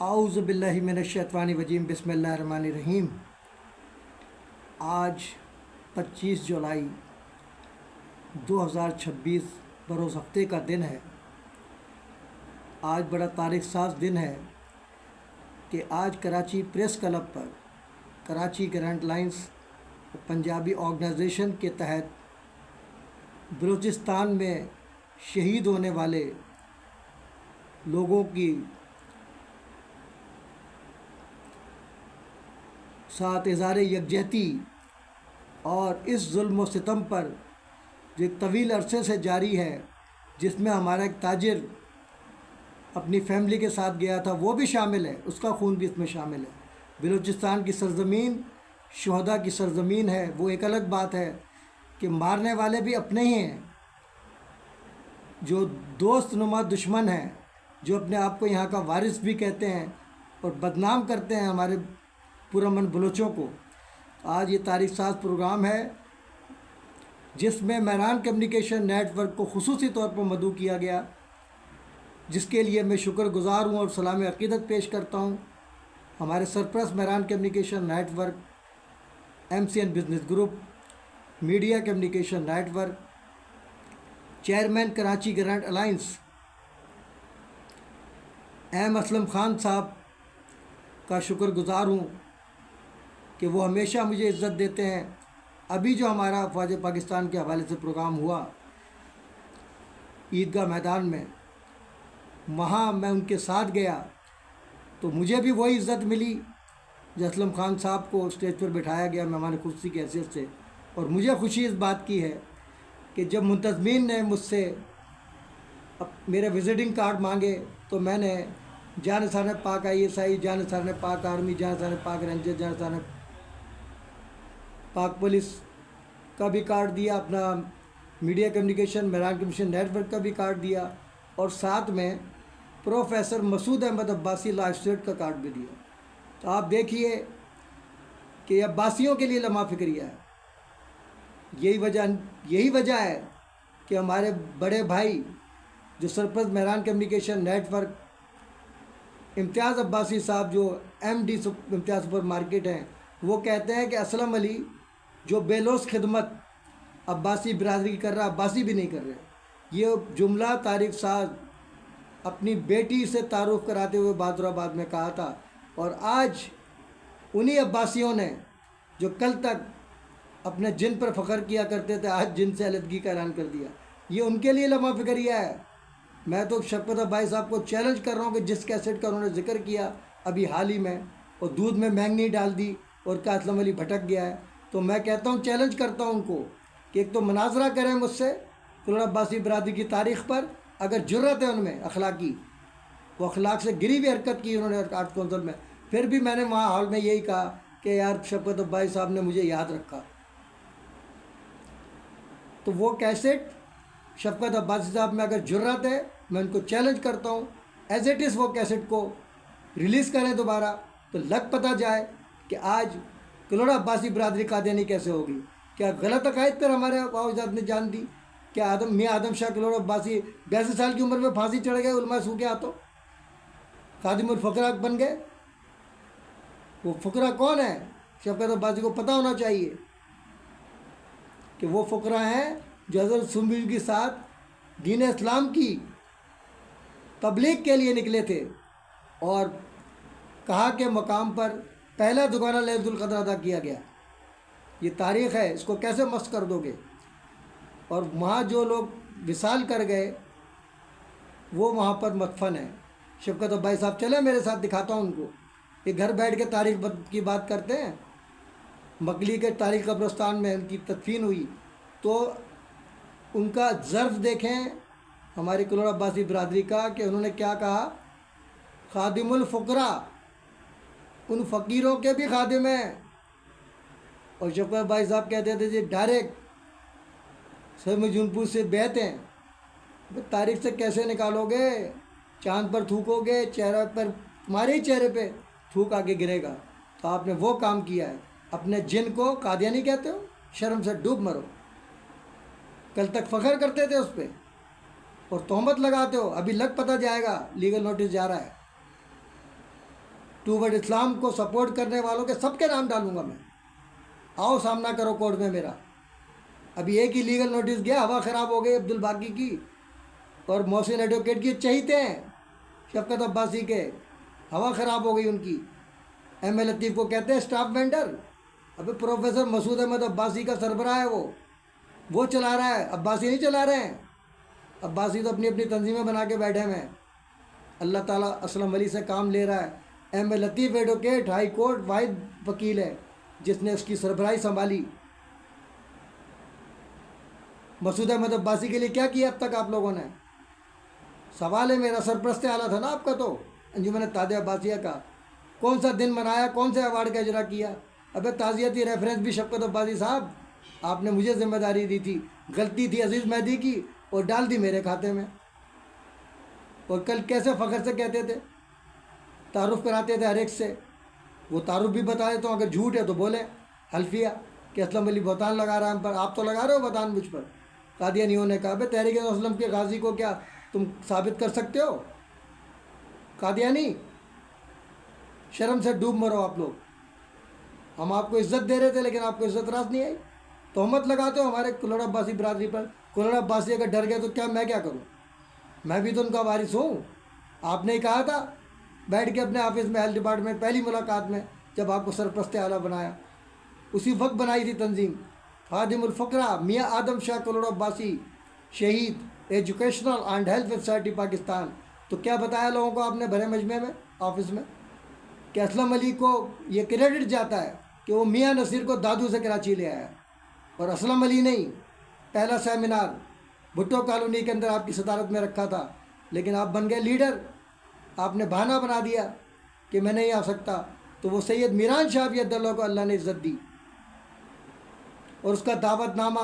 اعوذ باللہ من الشیطان الرجیم بسم اللہ الرحمن الرحیم۔ آج 25 جولائی 2026 بروز ہفتے کا دن ہے۔ آج بڑا تاریخ ساز دن ہے کہ آج کراچی پریس کلب پر Karachi grand lines Punjabi organisation کے تحت بلوچستان میں شہید ہونے والے لوگوں کی ساتھ اظہار یکجہتی اور اس ظلم و ستم پر جو ایک طویل عرصے سے جاری ہے، جس میں ہمارا ایک تاجر اپنی فیملی کے ساتھ گیا تھا، وہ بھی شامل ہے، اس کا خون بھی اس میں شامل ہے۔ بلوچستان کی سرزمین شہداء کی سرزمین ہے، وہ ایک الگ بات ہے کہ مارنے والے بھی اپنے ہی ہیں، جو دوست نما دشمن ہیں، جو اپنے آپ کو یہاں کا وارث بھی کہتے ہیں اور بدنام کرتے ہیں ہمارے پرامن بلوچوں کو۔ آج یہ تاریخ ساز پروگرام ہے جس میں مہران کمیونیکیشن نیٹ ورک کو خصوصی طور پر مدعو کیا گیا، جس کے لیے میں شکر گزار ہوں اور سلام عقیدت پیش کرتا ہوں ہمارے سرپرست Mehran communication network, MCN business group, media communication network, chairman Karachi grand alliance M Aslam Khan صاحب کا شکر گزار ہوں کہ وہ ہمیشہ مجھے عزت دیتے ہیں۔ ابھی جو ہمارا افواج پاکستان کے حوالے سے پروگرام ہوا عیدگاہ میدان میں، وہاں میں ان کے ساتھ گیا تو مجھے بھی وہی عزت ملی جو اسلم خان صاحب کو اسٹیج پر بٹھایا گیا مہمان خصوصی کی حیثیت سے۔ اور مجھے خوشی اس بات کی ہے کہ جب منتظمین نے مجھ سے میرے وزٹنگ کارڈ مانگے تو میں نے جانثار پاک ISI، جانثار پاک آرمی، جانثار پاک رینجر، جانثار پاک پولیس کا بھی کارڈ دیا، اپنا media communication Mehran communication network کا بھی کارڈ دیا، اور ساتھ میں professor Masood Ahmed Abbasi law state کا کارڈ بھی دیا۔ تو آپ دیکھیے کہ عباسیوں کے لیے لمحہ فکریہ ہے۔ یہی وجہ ہے کہ ہمارے بڑے بھائی جو سرپرست مہران کمیونیکیشن نیٹ ورک امتیاز عباسی صاحب، جو MD امتیاز سپر مارکیٹ ہیں، وہ کہتے ہیں کہ اسلم علی جو بے لوث خدمت عباسی برادری کی کر رہا، عباسی بھی نہیں کر رہے۔ یہ جملہ تاریخ ساز اپنی بیٹی سے تعارف کراتے ہوئے بہادر آباد میں کہا تھا، اور آج انہی عباسیوں نے جو کل تک اپنے جن پر فخر کیا کرتے تھے، آج جن سے علیحدگی کا اعلان کر دیا۔ یہ ان کے لیے لمحہ فکریہ ہے۔ میں تو شفقت عباسی صاحب کو چیلنج کر رہا ہوں کہ جس کیسٹ کا انہوں نے ذکر کیا ابھی حال ہی میں، اور دودھ میں مینگنی ڈال دی اور کہا اسلم علی بھٹک گیا ہے، تو میں کہتا ہوں، چیلنج کرتا ہوں ان کو کہ ایک تو مناظرہ کریں مجھ سے کلوڑ عباسی برادری کی تاریخ پر، اگر جرت ہے ان میں اخلاقی، وہ اخلاق سے گری ہوئی حرکت کی انہوں نے آرٹ کونسل میں، پھر بھی میں نے وہاں ہال میں یہی کہا کہ یار شفقت عباسی صاحب نے مجھے یاد رکھا۔ تو وہ کیسٹ شفقت عباسی صاحب میں اگر جرت ہے، میں ان کو چیلنج کرتا ہوں ایز اٹ از وہ کیسٹ کو ریلیز کریں دوبارہ، تو لگ پتہ جائے کہ آج کلوڑ عباسی برادری قادیانی کیسے ہوگی۔ کیا غلط عقائد پر ہمارے باوجود نے جان دی؟ کیا میاں آدم شاہ کلوڑ عباسی 82 سال کی عمر میں پھانسی چڑھ گئے علماء سو کے ہاتھوں، خادم الفقراء بن گئے؟ وہ فقراء کون ہیں؟ شفقت عباسی کو پتہ ہونا چاہیے کہ وہ فقراء ہیں جو حضرت سنبل کے ساتھ دین اسلام کی تبلیغ کے لیے نکلے تھے، اور کہا کہ مقام پر پہلا دگانہ لیلۃ القدر ادا کیا گیا۔ یہ تاریخ ہے، اس کو کیسے مس کر دو گے؟ اور وہاں جو لوگ وصال کر گئے وہ وہاں پر مدفن ہیں۔ شفقت عباسی صاحب چلیں میرے ساتھ، دکھاتا ہوں ان کو۔ یہ گھر بیٹھ کے تاریخ کی بات کرتے ہیں۔ مکلی کے تاریخ قبرستان میں ان کی تدفین ہوئی، تو ان کا ظرف دیکھیں ہماری کلوڑ عباسی برادری کا کہ انہوں نے کیا کہا، خادم الفقراء، ان فقیروں کے بھی خادم ہیں۔ اور شفقت عباسی صاحب کہتے تھے جی ڈائریکٹ سرم جونپور سے بیت ہیں۔ تاریخ سے کیسے نکالو گے؟ چاند پر تھوکو گے، چہرے پر، تمہارے ہی چہرے پہ تھوک آگے گرے گا۔ تو آپ نے وہ کام کیا ہے، اپنے جن کو قادیانی کہتے ہو، شرم سے ڈوب مرو۔ کل تک فخر کرتے تھے اس پہ، اور تہمت لگاتے ہو، ابھی لگ پتہ جائے گا، لیگل نوٹس جا رہا ہے۔ ٹوورڈ اسلام کو سپورٹ کرنے والوں کے سب کے نام ڈالوں گا میں. آؤ سامنا کرو کورٹ میں میرا. ابھی ایک ہی لیگل نوٹس گیا, ہوا خراب ہو گئی عبدالباقی کی اور محسن ایڈوکیٹ کی چہیتے ہیں شفقت عباسی کے, ہوا خراب ہو گئی ان کی. ایم اے لطیف کو کہتے ہیں اسٹاف وینڈر. ابھی پروفیسر مسعود احمد عباسی کا سربراہ ہے, وہ چلا رہا ہے, عباسی نہیں چلا رہے ہیں. عباسی تو اپنی اپنی تنظیمیں بنا کے بیٹھے ہوئے ہیں. اللہ تعالیٰ اسلم علی سے کام لے رہا ہے. ایم اے لطیف ایڈوکیٹ ہائی کورٹ واحد وکیل ہے جس نے اس کی سربراہی سنبھالی. مسعود احمد عباسی کے لیے کیا کیا اب تک آپ لوگوں نے؟ سوال ہے میرا. سرپرست اعلیٰ تھا نا آپ کا تو انجمن تادیہ عباسیہ کا. کون سا دن منایا, کون سے ایوارڈ کا اجرا کیا؟ ابے تعزیتی ریفرنس بھی شفقت عباسی صاحب آپ نے مجھے ذمہ داری دی تھی, غلطی تھی عزیز مہدی کی اور ڈال دی میرے کھاتے میں. اور کل کیسے فخر سے کہتے تھے, تعارف کراتے تھے ہر ایک سے. وہ تعارف بھی بتا دیتا ہوں, اگر جھوٹ ہے تو بولیں حلفیہ کہ اسلم علی بہتان لگا رہا ہے ہم پر. آپ تو لگا رہے ہو بہتان مجھ پر. قادیانیوں نے کہا بھائی تحریک اسلم کے غازی کو کیا تم ثابت کر سکتے ہو؟ قادیانی شرم سے ڈوب مرو آپ لوگ. ہم آپ کو عزت دے رہے تھے لیکن آپ کو عزت راست نہیں آئی. تہمت لگاتے ہو ہمارے کلہڑ عباسی برادری پر. کلہڑ عباسی اگر ڈر گئے تو میں کیا کروں؟ میں بھی تو ان کا وارث ہوں. آپ نے ہی کہا تھا بیٹھ کے اپنے آفس میں ہیلتھ ڈپارٹمنٹ پہلی ملاقات میں جب آپ کو سرپرست اعلیٰ بنایا, اسی وقت بنائی تھی تنظیم خادم الفقرا میاں آدم شاہ کلہڑ عباسی شہید educational and health society Pakistan. تو کیا بتایا لوگوں کو آپ نے بھرے مجمع میں آفس میں کہ اسلم علی کو یہ کریڈٹ جاتا ہے کہ وہ میاں نصیر کو دادو سے کراچی لے آیا, اور اسلم علی نہیں. پہلا سیمینار بھٹو کالونی کے اندر آپ کی صدارت میں رکھا تھا لیکن آپ بن گئے لیڈر. آپ نے بہانہ بنا دیا کہ میں نہیں آ سکتا. تو وہ سید میران شاہ بھی عبداللہ کو اللہ نے عزت دی, اور اس کا دعوت نامہ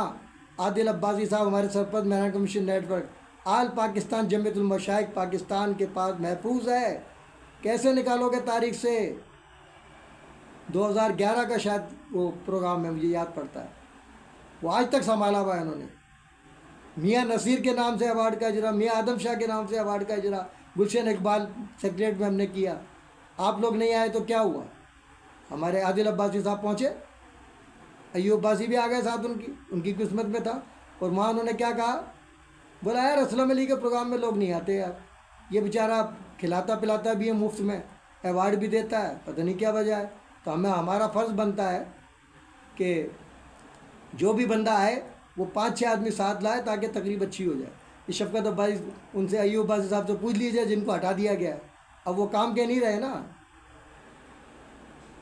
عادل عباسی صاحب ہمارے سرپرست مہران کمیشن نیٹ ورک آل پاکستان جمعیت المشائخ پاکستان کے پاس محفوظ ہے. کیسے نکالو گے تاریخ سے؟ 2011 کا شاید وہ پروگرام ہے, مجھے یاد پڑتا ہے. وہ آج تک سنبھالا ہوا ہے انہوں نے. میاں نصیر کے نام سے ایوارڈ کا اجرا, میاں آدم شاہ کے نام سے ایوارڈ کا اجرا گلشن اقبال سیکریٹ میں ہم نے کیا. آپ لوگ نہیں آئے تو کیا ہوا؟ ہمارے عادل عباسی صاحب پہنچے, ایوب عباسی بھی آ گئے ساتھ, ان کی قسمت میں تھا. اور وہاں انہوں نے کیا کہا, بولا یار اسلم علی کے پروگرام میں لوگ نہیں آتے یار, یہ بیچارہ کھلاتا پلاتا بھی ہے مفت میں, ایوارڈ بھی دیتا ہے, پتہ نہیں کیا وجہ ہے. تو ہمارا فرض بنتا ہے کہ جو بھی بندہ آئے وہ 5-6 آدمی ساتھ لائے تاکہ تقریب اچھی ہو جائے. یہ شفقت عباسی ان سے ایوب عباسی صاحب سے پوچھ لیجیے جن کو ہٹا دیا گیا ہے. اب وہ کام کے نہیں رہے نا.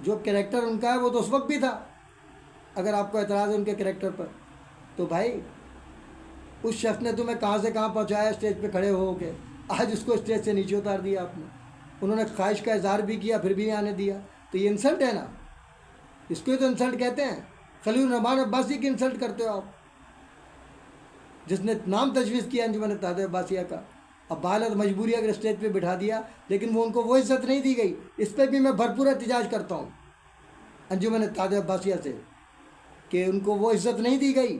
جو کریکٹر ان کا ہے وہ تو اس وقت بھی تھا. اگر آپ کو اعتراض ہے ان کے کریکٹر پر تو بھائی اس شخص نے تمہیں کہاں سے کہاں پہنچایا اسٹیج پہ کھڑے ہو کے, آج اس کو اسٹیج سے نیچے اتار دیا آپ نے. انہوں نے خواہش کا اظہار بھی کیا پھر بھی نہیں آنے دیا. تو یہ انسلٹ ہے نا, اس کو ہی تو انسلٹ کہتے ہیں. خلیل الرحمان عباسی کی انسلٹ کرتے ہو آپ, جس نے نام تجویز کیا انجمن تادیہ عباسیہ کا. اب بحالت مجبوری اگر اسٹیج پہ بٹھا دیا لیکن ان کو وہ عزت نہیں دی گئی. اس پہ بھی میں بھرپور احتجاج کرتا ہوں انجمن تادیہ عباسیہ سے کہ ان کو وہ عزت نہیں دی گئی.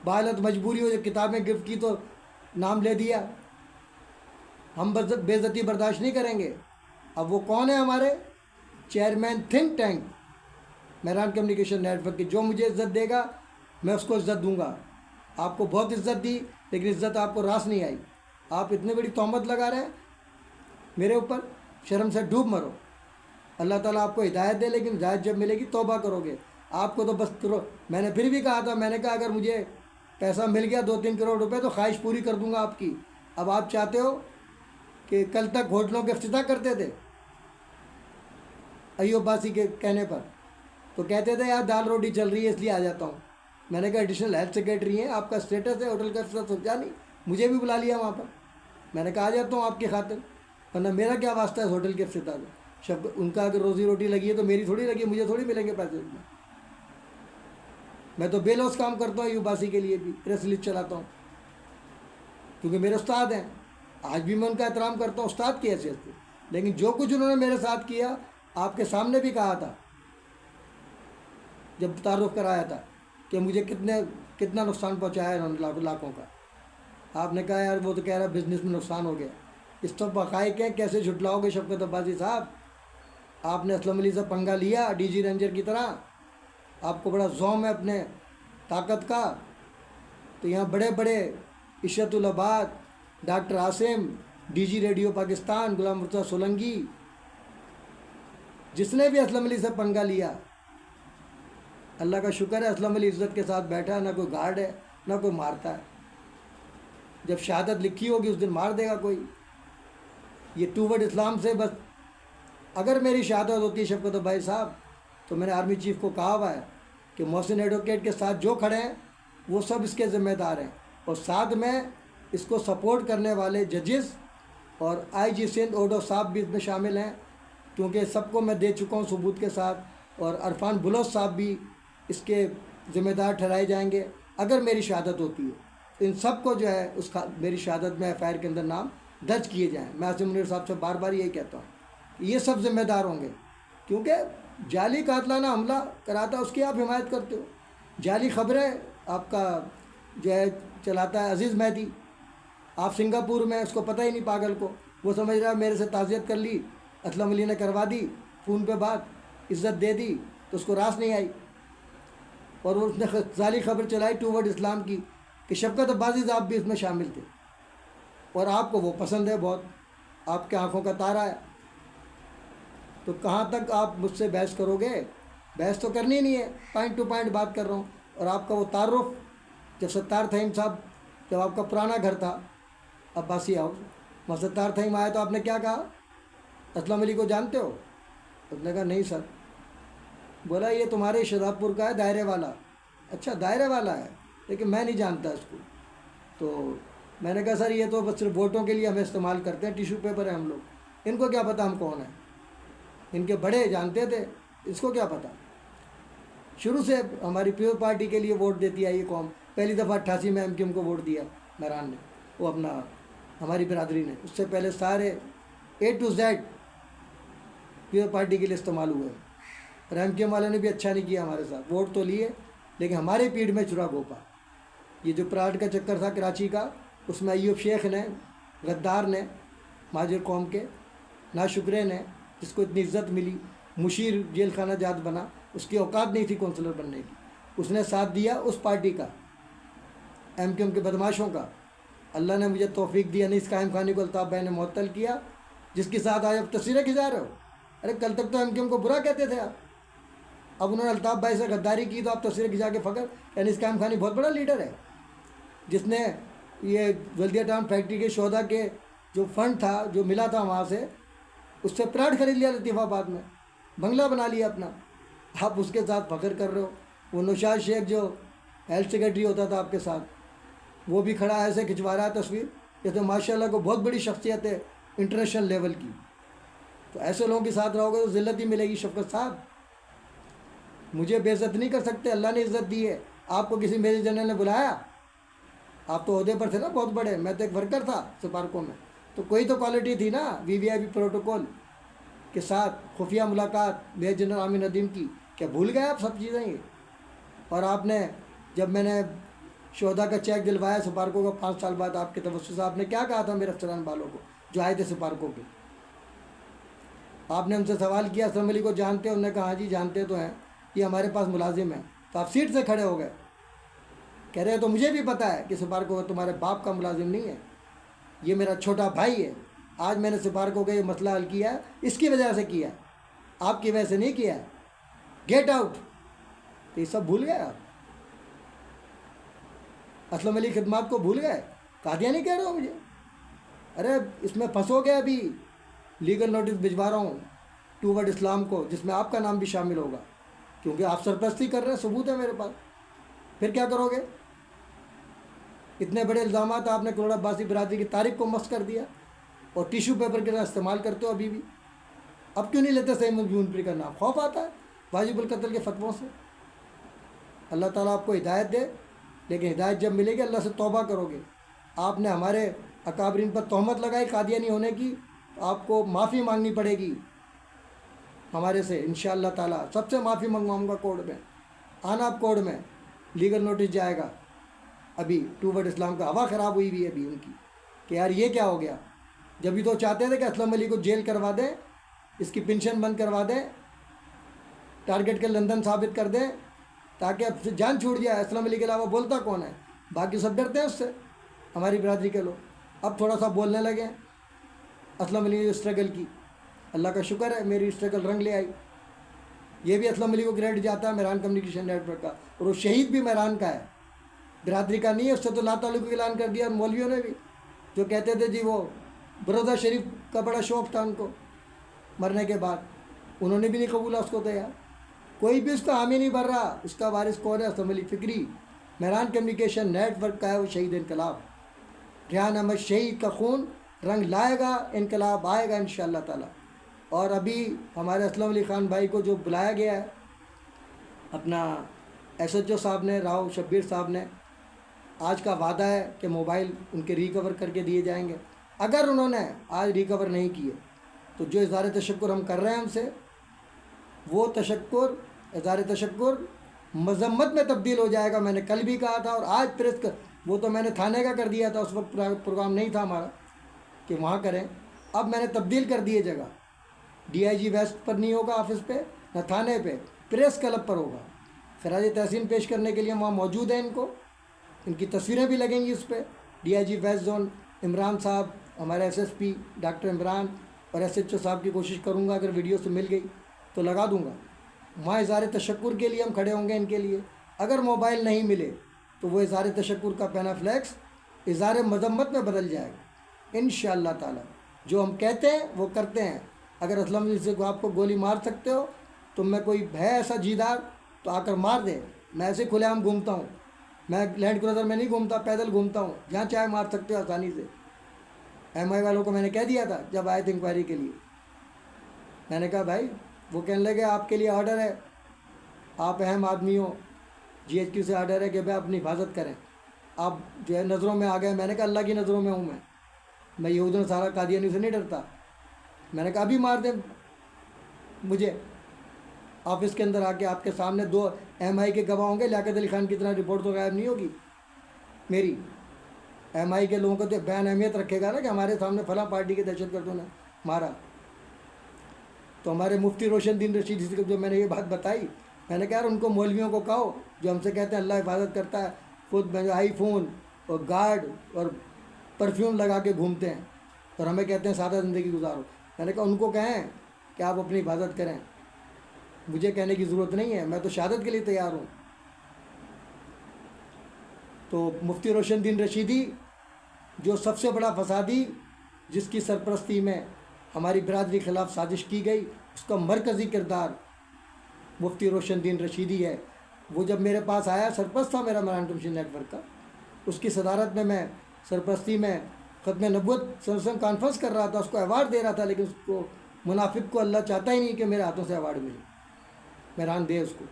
بحالت مجبوری ہو, جو کتابیں گفٹ کی تو نام لے دیا. ہم بے عزتی برداشت نہیں کریں گے. اب وہ کون ہے ہمارے chairman think tank Mehran communication network کی, جو مجھے عزت دے گا میں اس کو عزت دوں گا. آپ کو بہت عزت دی لیکن عزت آپ کو راس نہیں آئی. آپ اتنی بڑی تہمت لگا رہے ہیں میرے اوپر, شرم سے ڈوب مرو. اللہ تعالیٰ آپ کو ہدایت دے, لیکن ہدایت جب ملے گی توبہ کرو گے. آپ کو تو بس میں نے پھر بھی کہا تھا, میں نے کہا اگر مجھے پیسہ مل گیا 2-3 کروڑ روپے تو خواہش پوری کر دوں گا آپ کی. اب آپ چاہتے ہو کہ کل تک ہوٹلوں کے افتتاح کرتے تھے ایوب عباسی کے کہنے پر, تو کہتے تھے یار دال روٹی چل رہی ہے اس لیے آ جاتا ہوں. میں نے کہا ایڈیشنل ہیلتھ سیکریٹری ہیں, آپ کا اسٹیٹس ہے, ہوٹل کا افتتاح سوچا نہیں, مجھے بھی بلا لیا وہاں پر. میں نے کہا آ جاتا ہوں آپ کی خاطر, ورنہ میرا کیا واسطہ ہے اس ہوٹل کے افتتاح میں. ان کا اگر روزی روٹی لگی ہے تو میری تھوڑی لگی ہے, مجھے تھوڑی ملیں گے پیسے. میں تو بے لوس کام کرتا ہوں ایوب عباسی کے لیے بھی, پریس ریلیز چلاتا ہوں کیونکہ میرے استاد ہیں. آج بھی میں ان کا احترام کرتا ہوں استاد کی حیثیت سے. لیکن جو کچھ انہوں نے میرے ساتھ کیا آپ کے سامنے بھی کہا تھا جب تعارف کرایا تھا کہ مجھے کتنا نقصان پہنچایا ہے انہوں نے لاکھوں کا. آپ نے کہا یار وہ تو کہہ رہا بزنس میں نقصان ہو گیا. اس تو حقائق ہے, کیسے جھٹلاؤ گے شفقت عباسی صاحب؟ آپ نے اسلم علی سے پنگا لیا ڈی جی رینجر کی طرح، آپ کو بڑا زوم ہے اپنے طاقت کا، تو یہاں بڑے بڑے Ishrat ul-Ibad, doctor Asim, D G radio Pakistan Ghulam Murtaza Solangi, جس نے بھی اسلم علی سے پنگا لیا، اللہ کا شکر ہے اسلم علی عزت کے ساتھ بیٹھا، نہ کوئی گارڈ ہے نہ کوئی مارتا ہے۔ جب شہادت لکھی ہوگی اس دن مار دے گا کوئی۔ یہ ٹوورڈ اسلام سے بس، اگر میری شہادت ہوتی ہے شفقت بھائی صاحب، تو میں نے آرمی چیف کو کہا ہوا ہے کہ محسن ایڈوکیٹ کے ساتھ جو کھڑے ہیں وہ سب اس کے ذمہ دار ہیں، اور ساتھ میں اس کو سپورٹ کرنے والے ججز اور آئی جی سندھ اوڈو صاحب بھی اس میں شامل ہیں، کیونکہ سب کو میں دے چکا ہوں ثبوت کے ساتھ، اور عرفان بلوچ صاحب بھی اس کے ذمہ دار ٹھہرائے جائیں گے اگر میری شہادت ہوتی ہے۔ ان سب کو جو ہے میری شہادت میں ایف آئی آر کے اندر نام درج کیے جائیں۔ میں عاصم منیر صاحب سے بار بار یہی کہتا ہوں، یہ سب ذمہ دار ہوں گے، کیونکہ جعلی قاتلانہ حملہ کراتا ہے اس کی آپ حمایت کرتے ہو، جعلی خبریں آپ کا جو ہے چلاتا ہے عزیز مہدی، آپ سنگاپور میں، اس کو پتہ ہی نہیں پاگل کو، وہ سمجھ رہا ہے میرے سے تعزیت کر لی، اسلم علی نے کروا دی فون پہ بات، عزت دے دی تو اس کو راس نہیں آئی، اور اس نے ظاہری خبر چلائی ٹوورڈ اسلام کی کہ شفقت عباسی صاحب بھی اس میں شامل تھے، اور آپ کو وہ پسند ہے بہت، آپ کے آنکھوں کا تارا ہے، تو کہاں تک آپ مجھ سے بحث کرو گے؟ بحث تو کرنی نہیں ہے، پوائنٹ ٹو پوائنٹ بات کر رہا ہوں۔ اور آپ کا وہ تعارف جب ستار تھیم صاحب، جب آپ کا پرانا گھر تھا عباسی ہاؤس، وہاں ستار تھیم آیا تو آپ نے کیا کہا؟ اسلم علی کو جانتے ہو؟ اس نے کہا نہیں سر۔ بولا یہ تمہارے شہزاد پور کا ہے، دائرے والا۔ اچھا دائرے والا ہے، لیکن میں نہیں جانتا اس کو۔ تو میں نے کہا سر یہ تو بس صرف ووٹوں کے لیے ہمیں استعمال کرتے ہیں، ٹیشو پیپر ہے ہم لوگ، ان کو کیا پتہ ہم کون ہیں؟ ان کے بڑے جانتے تھے، اس کو کیا پتہ؟ شروع سے ہماری پیور پارٹی کے لیے ووٹ دیتی ہے یہ قوم، پہلی دفعہ 88 میں ایم کیو ایم کو ووٹ دیا مہران نے، وہ اپنا ہماری برادری نے، اس سے پہلے سارے اے ٹو زیڈ پیور پارٹی کے لیے استعمال ہوئے، اور ایم کیو ایم والے نے بھی اچھا نہیں کیا ہمارے ساتھ، ووٹ تو لیے لیکن ہماری پیڑ میں چرا گھوپا۔ یہ جو پراٹ کا چکر تھا کراچی کا، اس میں ایوب شیخ نے، غدار نے، مہاجر قوم کے ناشکرے نے، جس کو اتنی عزت ملی، مشیر جیل خانہ جات بنا، اس کی اوقات نہیں تھی کونسلر بننے کی، اس نے ساتھ دیا اس پارٹی کا، ایم کیو ایم کے بدماشوں کا۔ اللہ نے مجھے توفیق دی، انیس قائم خانی کو الطاف بھائی نے معطل کیا، جس کے ساتھ آج اب تصویریں کھنچا رہے ہو۔ ارے کل تک تو ایم کیو ایم کو برا کہتے تھے آپ، اب انہوں نے الطاف بھائی سے غداری کی تو آپ تصویریں کھنچا کے فخر، انیس قائم خانی بہت بڑا لیڈر ہے، جس نے یہ ولدیہ ٹاؤن فیکٹری کے شہداء کے جو فنڈ تھا جو ملا تھا وہاں سے، اس سے پلاٹ خرید لیا لطیف آباد میں، بنگلہ بنا لیا اپنا، آپ اس کے ساتھ فخر کر رہے ہو۔ وہ نوشاد شیخ جو ہیلتھ سیکرٹری ہوتا تھا آپ کے ساتھ، وہ بھی کھڑا ایسے کھنچوا رہا ہے تصویر جیسے ماشاء اللہ کو بہت بڑی شخصیت ہے انٹرنیشنل لیول کی۔ تو ایسے لوگوں کے ساتھ رہو گے تو ذلت ہی ملے گی شفقت صاحب، مجھے بے عزت نہیں کر سکتے، اللہ نے عزت دی ہے۔ آپ کو کسی میجر جنرل نے بلایا؟ آپ تو عہدے پر تھے نا بہت بڑے، میں تو ایک ورکر تھا سفارکوں میں، تو کوئی تو کوالٹی تھی نا، وی وی آئی پی پروٹوکول کے ساتھ خفیہ ملاقات میجر جنرل عامر ندیم کی، کیا بھول گئے آپ سب چیزیں یہ؟ اور آپ نے جب میں نے شہداء کا چیک دلوایا سفارکوں کا 5 سال بعد آپ کے توسط سے، آپ نے کیا کہا تھا میرے افسران والوں کو جو آئے تھے سفارکوں کے؟ آپ نے ان سے سوال کیا اسلم علی کو جانتے ہیں؟ انہوں نے کہا ہاں جی جانتے تو ہیں، یہ ہمارے پاس ملازم ہیں۔ تو آپ سیٹ سے کھڑے ہو گئے، کہہ رہے تو مجھے بھی پتہ ہے کہ سفارکوں کا تمہارے باپ کا ملازم نہیں ہے، یہ میرا چھوٹا بھائی ہے، آج میں نے سفارکوں کا یہ مسئلہ حل کیا ہے اس کی وجہ سے کیا، آپ کی وجہ سے نہیں کیا ہے، گیٹ آؤٹ۔ تو یہ سب بھول گئے آپ؟ اسلم علی خدمات کو بھول گئے؟ قادیانی کہہ رہے ہو مجھے؟ ارے اس میں پھنسو گے، ابھی لیگل نوٹس بھجوا رہا ہوں ٹوورڈ اسلام کو، جس میں آپ کا نام بھی شامل ہوگا، کیونکہ آپ سرپرستی کر رہے ہیں، ثبوت ہے میرے پاس۔ پھر کیا کرو گے؟ اتنے بڑے الزامات آپ نے کروڑ عباسی برادری کی تاریخ کو مسخ کر دیا، اور ٹیشو پیپر کے طرح استعمال کرتے ہو ابھی بھی۔ اب کیوں نہیں لیتے صحیح مجبور کا نام؟ خوف آتا ہے واجب القتل کے فتووں سے؟ اللہ تعالیٰ آپ کو ہدایت دے، لیکن ہدایت جب ملے گی اللہ سے توبہ کرو گے۔ آپ نے ہمارے اکابرین پر تہمت لگائی قادیانی ہونے کی، تو آپ کو معافی مانگنی پڑے گی ہمارے سے انشاءاللہ تعالیٰ، سب سے معافی منگواؤں گا کورٹ میں، آنا آپ کورٹ میں، لیگل نوٹس جائے گا۔ ابھی ٹوورڈ اسلام کا ہوا خراب ہوئی بھی ہے ابھی ان کی، کہ یار یہ کیا ہو گیا؟ جب بھی تو چاہتے تھے کہ اسلم علی کو جیل کروا دیں اس کی پنشن بند کروا دیں، ٹارگٹ کے لندن ثابت کر دیں، تاکہ اب سے جان چھوٹ جائے۔ اسلم علی کے علاوہ بولتا کون ہے؟ باقی سب ڈرتے ہیں اس سے، ہماری برادری کے لوگ۔ اب تھوڑا سا بولنے لگے ہیں۔ اسلم علی نے اسٹرگل کی، اللہ کا شکر ہے میری اسٹرگل رنگ لے آئی۔ یہ بھی اسلم علی کو کریڈٹ جاتا ہے مہران کمیونیکیشن نیٹ ورک کا، اور وہ شہید بھی مہران کا ہے، برادری کا نہیں ہے۔ اس سے تو لا تعلق کا اعلان کر دیا، اور مولویوں نے بھی جو کہتے تھے جی وہ برودا شریف کا بڑا شوق تھا ان کو مرنے کے بعد، انہوں نے بھی نہیں قبولا اس کو۔ تو یار کوئی بھی اس کا حامی نہیں بن رہا۔ اس کا وارث کون ہے؟ اسلم علی فکری، مہران کمیونیکیشن نیٹ ورک کا ہے وہ شہید انقلاب۔ ریحان احمد شہید کا خون رنگ لائے گا، انقلاب آئے گا انشاءاللہ تعالی۔ اور ابھی ہمارے اسلم علی خان بھائی کو جو بلایا گیا ہے اپنا ایس ایچ او صاحب نے، راؤ شبیر صاحب نے، آج کا وعدہ ہے کہ موبائل ان کے ریکور کر کے دیے جائیں گے۔ اگر انہوں نے آج ریکور نہیں کیے تو جو اظہار تشکر ہم کر رہے ہیں ان سے، وہ تشکر، اظہار تشکر مذمت میں تبدیل ہو جائے گا۔ میں نے کل بھی کہا تھا اور آج پریس وہ تو میں نے تھانے کا کر دیا تھا، اس وقت پروگرام نہیں تھا ہمارا کہ وہاں کریں۔ اب میں نے تبدیل کر دیے جگہ، ڈی آئی جی ویسٹ پر نہیں ہوگا آفس پہ، نہ تھانے پہ، پریس کلب پر ہوگا۔ خراج تحسین پیش کرنے کے لیے وہاں موجود ہیں، ان کی تصویریں بھی لگیں گی اس پہ۔ D I G west zone Imran صاحب، ہمارے S S P doctor Imran اور ایس ایچ او صاحب کی کوشش کروں گا، اگر ویڈیو سے مل گئی تو لگا دوں گا۔ وہاں اظہار تشکر کے لیے ہم کھڑے ہوں گے ان کے لیے۔ اگر موبائل نہیں ملے تو وہ اظہار تشکر کا پینا فلیکس اظہار مذمت میں بدل جائے گا انشاءاللہ تعالی۔ جو ہم کہتے ہیں وہ کرتے ہیں۔ اگر اسلم علی سے آپ کو گولی مار سکتے ہو تو میں کوئی ہے ایسا جیدار تو آ کر مار دے۔ میں ایسے کھلے عام گھومتا ہوں، میں لینڈ کروزر میں نہیں گھومتا، پیدل گھومتا ہوں، جہاں چاہے مار سکتے ہو آسانی سے۔ ایم آئی والوں کو میں نے کہہ دیا تھا جب آئے تھے انکوائری کے لیے، میں نے کہا بھائی، وہ کہنے لگے آپ کے لیے آرڈر ہے، آپ اہم آدمی ہو، جی ایچ کیو سے آرڈر ہے کہ بھائی اپنی حفاظت کریں، آپ جو ہے نظروں میں آ گئے۔ میں نے کہا اللہ کی نظروں میں ہوں میں یہود و نصارہ قادیانی سے نہیں ڈرتا۔ میں نے کہا ابھی مار دیں مجھے آفس کے اندر آ کے، آپ کے سامنے 2 ایم آئی کے گواہ ہوں گے، لیاقت علی خان کی طرح رپورٹ تو غائب نہیں ہوگی میری۔ ایم آئی کے لوگوں کو تو بیان اہمیت رکھے گا نا کہ ہمارے سامنے فلاں پارٹی کے دہشت گردوں نے مارا۔ تو ہمارے مفتی روشن دین رشیدی سے جو میں نے یہ بات بتائی، میں نے کہا یار ان کو مولویوں کو کہو جو ہم سے کہتے ہیں اللہ حفاظت کرتا ہے، خود میں آئی فون اور گارڈ اور پرفیوم لگا کے گھومتے ہیں اور ہمیں کہتے ہیں سادہ زندگی گزارو۔ میں نے کہا ان کو کہیں کہ آپ اپنی حفاظت کریں، مجھے کہنے کی ضرورت نہیں ہے، میں تو شہادت کے لیے تیار ہوں۔ تو مفتی روشن دین رشیدی جو سب سے بڑا فسادی، جس کی سرپرستی میں ہماری برادری کے خلاف سازش کی گئی، اس کا مرکزی کردار مفتی روشن دین رشیدی ہے۔ وہ جب میرے پاس آیا، سرپرست تھا میرا مہران کمیونیکیشن نیٹ ورک کا، اس کی صدارت میں سرپرستی میں ختم نبوت سنسن کانفرنس کر رہا تھا، اس کو ایوارڈ دے رہا تھا، لیکن اس کو منافق کو اللہ چاہتا ہی نہیں کہ میرے ہاتھوں سے ایوارڈ ملے، مہران دے اس کو۔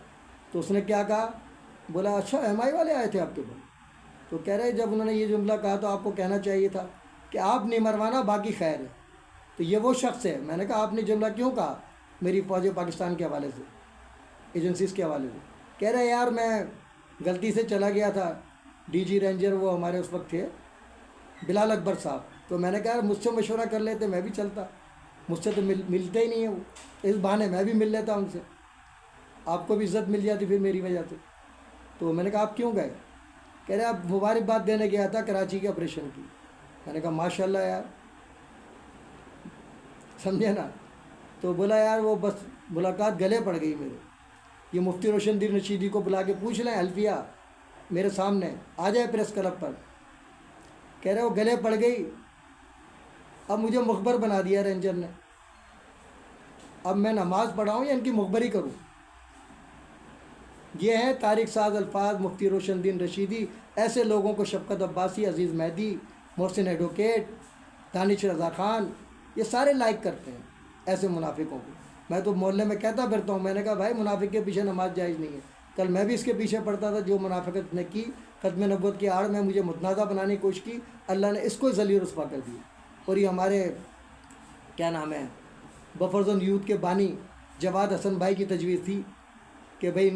تو اس نے کیا کہا، بولا اچھا ایم آئی والے آئے تھے آپ کے پاس؟ تو کہہ رہے جب انہوں نے یہ جملہ کہا تو آپ کو کہنا چاہیے تھا کہ آپ نہیں مروانا، باقی خیر ہے۔ تو یہ وہ شخص ہے۔ میں نے کہا آپ نے جملہ کیوں کہا میری فوج پاکستان کے حوالے سے، ایجنسیز کے حوالے سے؟ کہہ رہے یار میں غلطی سے چلا گیا تھا، ڈی جی رینجر وہ ہمارے اس وقت تھے بلال اکبر صاحب، تو میں نے کہا یار مجھ سے مشورہ کر لیتے میں بھی چلتا، مجھ سے تو ملتے ہی نہیں ہیں وہ، اس بہانے میں بھی مل لیتا ان سے، آپ کو بھی عزت مل جاتی پھر میری وجہ سے۔ تو میں نے کہا آپ کیوں گئے؟ کہہ رہے آپ مبارکباد دینے گیا تھا کراچی کے آپریشن کی۔ میں نے کہا ماشاء اللہ یار، سمجھے نا؟ تو بولا یار وہ بس ملاقات گلے پڑ گئی میرے، یہ مفتی روشن دین رشیدی کو بلا کے پوچھ لیں، حلفیہ میرے سامنے آ جائے پریس کلب پر۔ کہہ رہے وہ گلے پڑ گئی، اب مجھے مخبر بنا دیا رینجر نے، اب میں نماز پڑھاؤں یا ان کی مخبری کروں؟ یہ ہیں تاریخ ساز الفاظ مفتی روشن دین رشیدی۔ ایسے لوگوں کو شفقت عباسی، عزیز مہدی، محسن ایڈوکیٹ، دانش رضا خان، یہ سارے لائک کرتے ہیں ایسے منافقوں کو۔ میں تو محلے میں کہتا پھرتا ہوں، میں نے کہا بھائی منافق کے پیچھے نماز جائز نہیں ہے۔ کل میں بھی اس کے پیچھے پڑتا تھا، جو منافقت نے کی، ختم نبوت کی آڑ میں مجھے متنازع بنانے کی کوشش کی، اللہ نے اس کو ذلیل رسوا کر دیا۔ اور یہ ہمارے کیا نام ہے بفر زون یوتھ کے بانی جواد حسن بھائی کی تجویز تھی کہ بھئی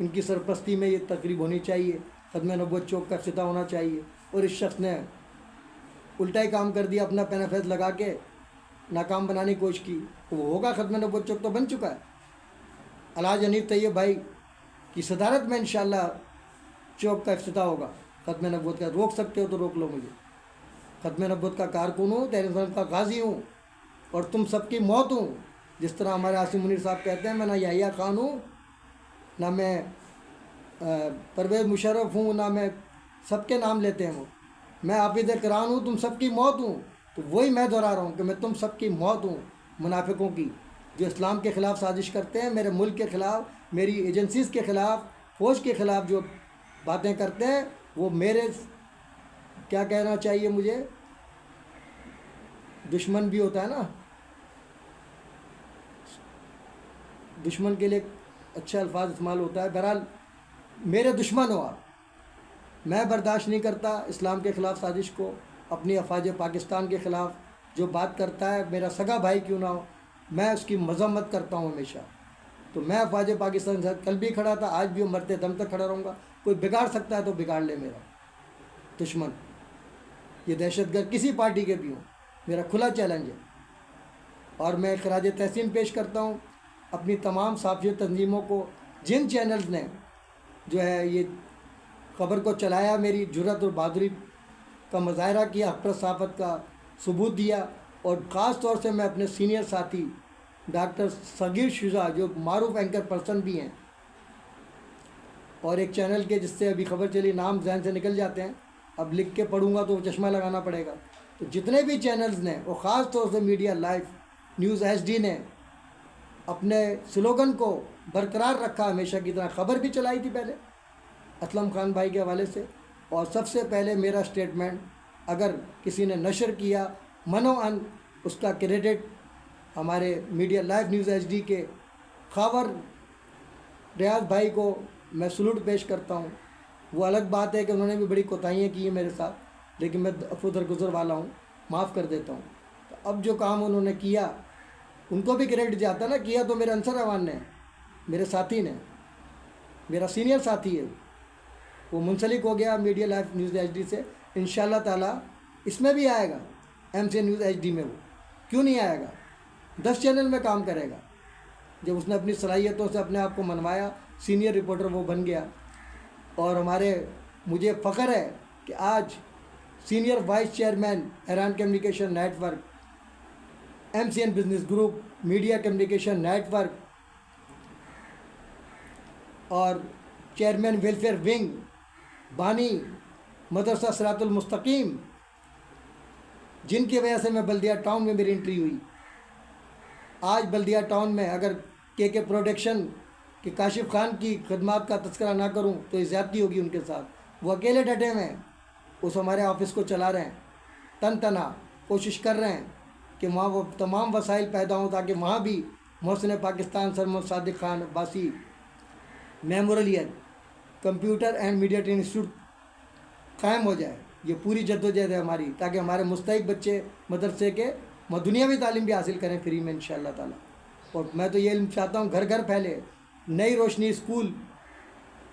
ان کی سرپرستی میں یہ تقریب ہونی چاہیے، ختم نبوت چوک کا افتتاح ہونا چاہیے، اور اس شخص نے الٹا ہی کام کر دیا، اپنا پینافیز لگا کے ناکام بنانے کی کوشش کی، وہ ہوگا ختم نبوت چوک تو بن چکا ہے. الحاج حنیف طیب بھائی کی صدارت میں انشاءاللہ چوک کا افتتاح ہوگا ختم نبوت کا. روک سکتے ہو تو روک لو مجھے. ختم نبوت کا کارکن ہوں، تحریک انصاف کا غازی ہوں، اور تم سب کی موت ہوں. جس طرح ہمارے عاصم منیر صاحب کہتے ہیں میں نہ یحییٰ خان ہوں، نہ میں پرویز مشرف ہوں، نہ میں سب کے نام لیتے ہیں وہ. میں حافظ قرآن ہوں، تم سب کی موت ہوں. تو وہی میں دہرا رہا ہوں کہ میں تم سب کی موت ہوں، منافقوں کی جو اسلام کے خلاف سازش کرتے ہیں، میرے ملک کے خلاف، میری ایجنسیز کے خلاف، فوج کے خلاف جو باتیں کرتے ہیں. وہ میرے کیا کہنا چاہیے مجھے، دشمن بھی ہوتا ہے نا، دشمن کے لیے اچھا الفاظ استعمال ہوتا ہے. بہرحال میرے دشمن ہو آپ. میں برداشت نہیں کرتا اسلام کے خلاف سازش کو. اپنی افواج پاکستان کے خلاف جو بات کرتا ہے، میرا سگا بھائی کیوں نہ ہو، میں اس کی مذمت کرتا ہوں ہمیشہ. تو میں افواج پاکستان سے کل بھی کھڑا تھا، آج بھی مرتے دم تک کھڑا رہوں گا. کوئی بگاڑ سکتا ہے تو بگاڑ لے میرا دشمن، یہ دہشت گرد کسی پارٹی کے بھی ہوں، میرا کھلا چیلنج ہے. اور میں خراج تحسین پیش کرتا ہوں اپنی تمام صحافی تنظیموں کو، جن چینلز نے جو ہے یہ خبر کو چلایا، میری جرأت اور بہادری کا مظاہرہ کیا، حق پرست صحافت کا ثبوت دیا. اور خاص طور سے میں اپنے سینئر ساتھی ڈاکٹر صغیر شجاع جو معروف اینکر پرسن بھی ہیں، اور ایک چینل کے جس سے ابھی خبر چلی، نام ذہن سے نکل جاتے ہیں، اب لکھ کے پڑھوں گا تو چشمہ لگانا پڑے گا. تو جتنے بھی چینلز نے، اور خاص طور سے media life news H D نے اپنے سلوگن کو برقرار رکھا ہمیشہ کی طرح. خبر بھی چلائی تھی پہلے اسلم خان بھائی کے حوالے سے، اور سب سے پہلے میرا سٹیٹمنٹ اگر کسی نے نشر کیا منو ان، اس کا کریڈٹ ہمارے media life news H D کے خاور ریاض بھائی کو میں سلوٹ پیش کرتا ہوں. وہ الگ بات ہے کہ انہوں نے بھی بڑی کوتاہیاں کی ہیں میرے ساتھ، لیکن میں عفو درگزر والا ہوں، معاف کر دیتا ہوں. تو اب جو کام انہوں نے کیا ان کو بھی کریڈٹ جاتا نا. کیا تو میرے انصر احوان نے، میرے ساتھی نے، میرا سینئر ساتھی ہے. وہ منسلک ہو گیا media life news H D سے. انشاءاللہ تعالیٰ اس میں بھی آئے گا، M C news H D میں. وہ کیوں نہیں آئے گا؟ 10 چینل میں کام کرے گا. جب اس نے اپنی صلاحیتوں سے اپنے آپ کو منوایا، سینئر رپورٹر وہ بن گیا. اور مجھے فخر ہے کہ آج senior vice chairman Iran communication network, M C N business group, media communication network, اور چیئرمین ویلفیئر ونگ، بانی مدرسہ صراط المستقیم، جن کی وجہ سے میں بلدیہ ٹاؤن میں میری انٹری ہوئی. آج بلدیہ ٹاؤن میں اگر کے پروڈکشن کہ کاشف خان کی خدمات کا تذکرہ نہ کروں تو یہ زیادتی ہوگی ان کے ساتھ. وہ اکیلے ڈٹے ہوئے ہیں، اس ہمارے آفس کو چلا رہے ہیں، تن تنہا کوشش کر رہے ہیں کہ وہاں وہ تمام وسائل پیدا ہوں تاکہ وہاں بھی محسن Pakistan sir Muhammad Sadiq Khan Abbasi memorial computer and media training institute قائم ہو جائے. یہ پوری جدوجہد ہے ہماری، تاکہ ہمارے مستحق بچے مدرسے کے دنیاوی تعلیم بھی حاصل کریں فری میں انشاءاللہ تعالیٰ. اور میں تو یہ علم چاہتا ہوں گھر گھر پھیلے. نئی روشنی اسکول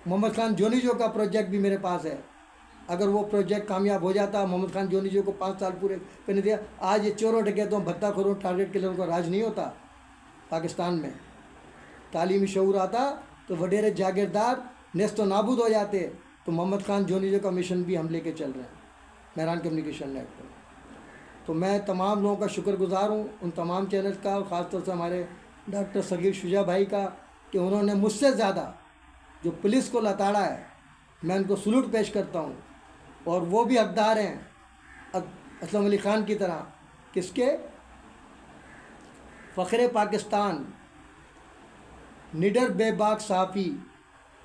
محمد خان جونیجو کا پروجیکٹ بھی میرے پاس ہے. اگر وہ پروجیکٹ کامیاب ہو جاتا، محمد خان جونیجو کو 5 سال پورے کرنے دیا. آج یہ چوروں ڈکیتوں بھتہ خوروں ٹارگیٹ کلروں کا راج نہیں ہوتا پاکستان میں. تعلیمی شعور آتا تو وڈیرے جاگیردار نیست و نابود ہو جاتے. تو محمد خان جونیجو کا مشن بھی ہم لے کے چل رہے ہیں میران کمیونیکیشن نیٹ پر. تو میں تمام لوگوں کا شکر گزار ہوں، ان تمام چینلز کا، اور خاص طور سے ہمارے ڈاکٹر صغیر شجاع بھائی کا، کہ انہوں نے مجھ سے زیادہ جو پولیس کو لتاڑا ہے. میں ان کو سلوٹ پیش کرتا ہوں. اور وہ بھی حقدار ہیں اسلم علی خان کی طرح، کس کے؟ فخر پاکستان، نڈر بے باک صحافی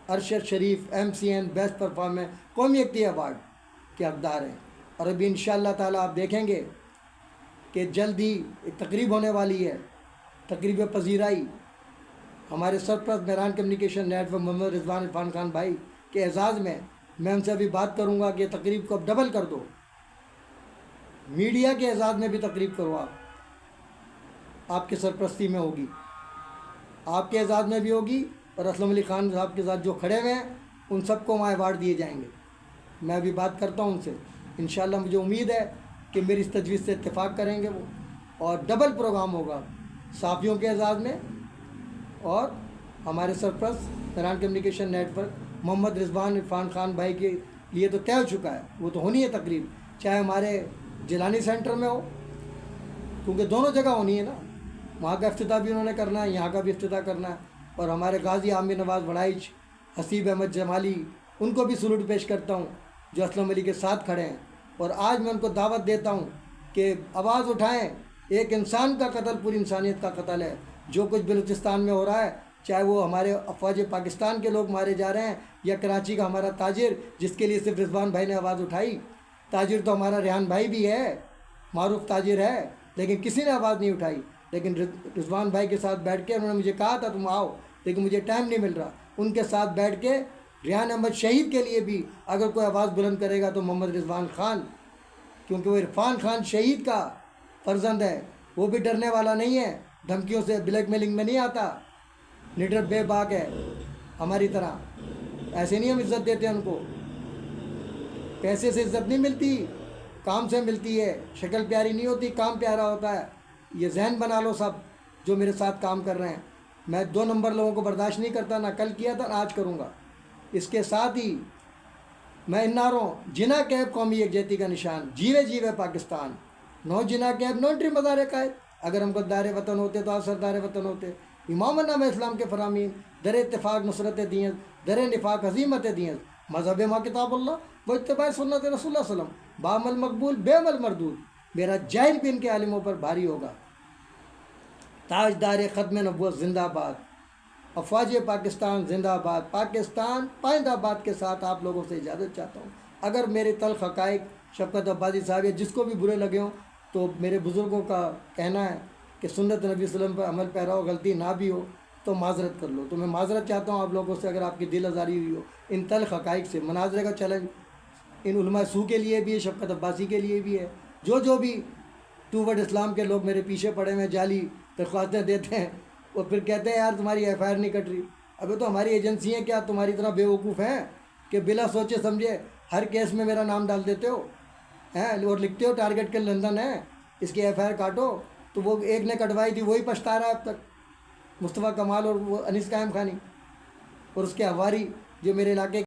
Arshad Sharif, M C N best performance قومی ایکتی ایوارڈ کے حقدار ہیں. اور ابھی انشاءاللہ تعالیٰ آپ دیکھیں گے کہ جلد ہی ایک تقریب ہونے والی ہے، تقریب پذیرائی ہمارے سرپرست میران کمیونیکیشن نیٹ ورک محمد رضوان عرفان خان بھائی کے اعزاز میں. میں ان سے ابھی بات کروں گا کہ تقریب کو اب ڈبل کر دو، میڈیا کے اعزاز میں بھی تقریب کرو. آپ کے سرپرستی میں ہوگی، آپ کے اعزاز میں بھی ہوگی، اور اسلم علی خان صاحب کے ساتھ جو کھڑے ہوئے ہیں ان سب کو وہاں ایوارڈ دیے جائیں گے. میں ابھی بات کرتا ہوں ان سے، انشاءاللہ مجھے امید ہے کہ میری اس تجویز سے اتفاق کریں گے وہ. اور ڈبل پروگرام ہوگا صحافیوں کے اعزاز میں، اور ہمارے سرپرست ایران کمیونیکیشن نیٹ ورک محمد رضوان عرفان خان بھائی کے لیے تو طے ہو چکا ہے، وہ تو ہونی ہے تقریب، چاہے ہمارے جیلانی سینٹر میں ہو، کیونکہ دونوں جگہ ہونی ہے نا، وہاں کا افتتاح بھی انہوں نے کرنا ہے، یہاں کا بھی افتتاح کرنا ہے، اور ہمارے غازی عامر نواز بڑھائچ، حسیب احمد جمالی، ان کو بھی سلوٹ پیش کرتا ہوں جو اسلم علی کے ساتھ کھڑے ہیں، اور آج میں ان کو دعوت دیتا ہوں کہ آواز اٹھائیں، ایک انسان کا قتل پوری انسانیت کا قتل ہے، جو کچھ بلوچستان میں ہو رہا ہے، چاہے وہ ہمارے افواج پاکستان کے لوگ مارے جا رہے ہیں، یا کراچی کا ہمارا تاجر جس کے لیے صرف رضوان بھائی نے آواز اٹھائی، تاجر تو ہمارا ریحان بھائی بھی ہے، معروف تاجر ہے، لیکن کسی نے آواز نہیں اٹھائی، لیکن رضوان بھائی کے ساتھ بیٹھ کے انہوں نے مجھے کہا تھا تم آؤ، لیکن مجھے ٹائم نہیں مل رہا، ان کے ساتھ بیٹھ کے ریحان احمد شہید کے لیے بھی اگر کوئی آواز بلند کرے گا تو محمد رضوان خان، کیونکہ وہ عرفان خان شہید کا فرزند ہے، وہ بھی ڈرنے والا نہیں ہے، دھمکیوں سے بلیک میلنگ میں نہیں آتا، نڈر بے باک ہے ہماری طرح، ایسے نہیں ہم عزت دیتے ان کو، پیسے سے عزت نہیں ملتی، کام سے ملتی ہے، شکل پیاری نہیں ہوتی، کام پیارا ہوتا ہے، یہ ذہن بنا لو سب جو میرے ساتھ کام کر رہے ہیں، میں 2 نمبر لوگوں کو برداشت نہیں کرتا، نہ کل کیا تھا نہ آج کروں گا، اس کے ساتھ ہی میں ان نعروں جنا کیب قومی یکجہتی کا نشان، جیوے جیوے پاکستان، نو جنا کیب نو انٹری مزار قائد، اگر ہم کو دار وطن ہوتے تو آج سردار وطن ہوتے، امام نام اسلام کے فرامین، در اتفاق نصرت دین، در نفاق عظیمت دین، مذہب ما کتاب اللہ و اتباع سنت رسول اللہ صلی اللہ علیہ وسلم، بعمل مقبول بے عمل مردود، میرا جاہل بھی ان کے عالموں پر بھاری ہوگا، تاجدار ختم نبوت زندہ باد، افواج پاکستان زندہ باد، پاکستان پائندہ باد کے ساتھ آپ لوگوں سے اجازت چاہتا ہوں، اگر میرے تلخ حقائق شفقت عبادی صاحب یا جس کو بھی برے لگے ہوں تو میرے بزرگوں کا کہنا ہے کہ سنت نبی صلی اللہ علیہ وسلم پر عمل پیرا ہو، غلطی نہ بھی ہو تو معذرت کر لو، تو میں معذرت چاہتا ہوں آپ لوگوں سے اگر آپ کی دل آزاری ہوئی ہو، ان تلخ حقائق سے مناظرے کا چیلنج ان علماء سو کے لیے بھی ہے، شفقت عباسی کے لیے بھی ہے، جو بھی ٹوورڈ اسلام کے لوگ میرے پیچھے پڑے ہوئے جعلی درخواستیں دیتے ہیں، وہ پھر کہتے ہیں یار تمہاری ایف آئی آر نہیں کٹ رہی، ابھی تو ہماری ایجنسی ہیں کیا تمہاری طرح بیوقوف ہیں کہ بلا سوچے سمجھے ہر کیس میں میرا نام ڈال دیتے ہو ہیں اور لکھتے ہو ٹارگٹ کے لندن ہے، اس کی ایف آئی آر کاٹو، تو وہ ایک نے کٹوائی تھی وہی پچھتا رہا ہے اب تک، مصطفیٰ کمال اور وہ انیس قائم خانی، اور اس کے ہواری جو میرے علاقے